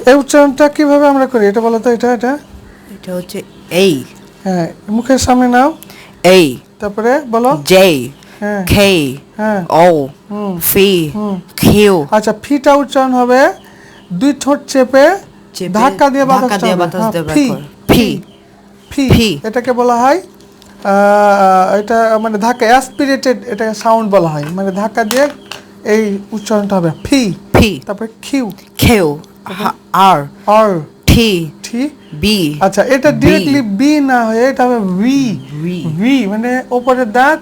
এই উচ্চারণটা কিভাবে আমরা করি এটা বলো তো। এটা হচ্ছে এই। হ্যাঁ, মুখের সামনে নাও। এই, তারপরে বলো। জে, হ্যাঁ কে, হ্যাঁ ও, হুম ফি, হুম। কিউ। আচ্ছা, ফিটা উচ্চারণ হবে দুই ঠোঁট চেপে ধাক্কা দিয়ে বাতাসটা হবে। বাতাস হ্যাঁ, দিয়ে বের ফি কর। ফি ফি, ফি ফি। এটাকে বলা হয় এটা মানে ধাক্কা অ্যাসপিরেটেড, এটাকে সাউন্ড বলা হয়, মানে ধাক্কা দিয়ে এই উচ্চারণটা হবে ফি। ফি, তারপরে কিউ, কিউ, আর, আর, টি, টি। বি। আচ্ছা, এটা বি, ডিরেক্টলি বি না হয়ে এটা হবে ভি। ভি। ভি মানে উপরের দাঁত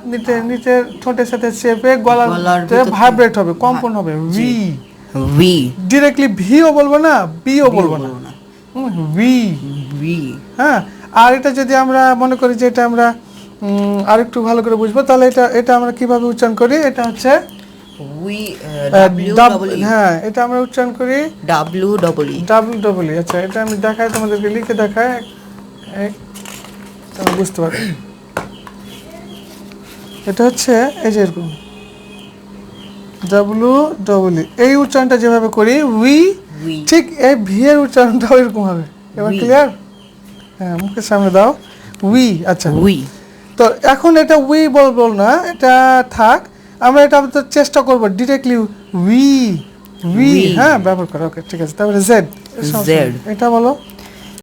নিচের ঠোঁটের সাথে চেপে গলার গলাতে ভিতর ভাইব্রেট হবে, কম্পন হবে, জি। ভি। ভি, ডিরেক্টলি ভিও বলবো না, বিও বলবো না, না। ভি। ভি, হ্যাঁ, আর এটা যদি আমরা মনে করি যে এটা আমরা আরেকটু ভালো করে বুঝবো, তাহলে এটা আমরা কিভাবে উচ্চারণ করি, এটা হচ্ছে উই, ডাব্লিউ ডবল ই। হ্যাঁ, এটা আমরা উচ্চারণ করি W double E. Double double E. আচ্ছা, এটা আমি দেখাই তোমাদেরকে, লিখে দেখাই, তোমরা বুঝতে পারবে। এটা হচ্ছে এই যে এরকম ডাব্লিউ ডবল ই, এই উচ্চারণটা যেভাবে করি উই, উই, ঠিক এই ভি এর উচ্চারণটাও এরকম হবে। এবার উই। ক্লিয়ার? হ্যাঁ, মুখের সামনে দাও, উই। আচ্ছা, উই, তো এখন এটা উই বলবো না, এটা থাক, আমরা এটা তো চেষ্টা করবো ডিরেক্টলি উই উই। উই। হ্যাঁ, ব্যবহার করো। ওকে, ঠিক আছে। তারপরে জেড, জেড। এটা বলো।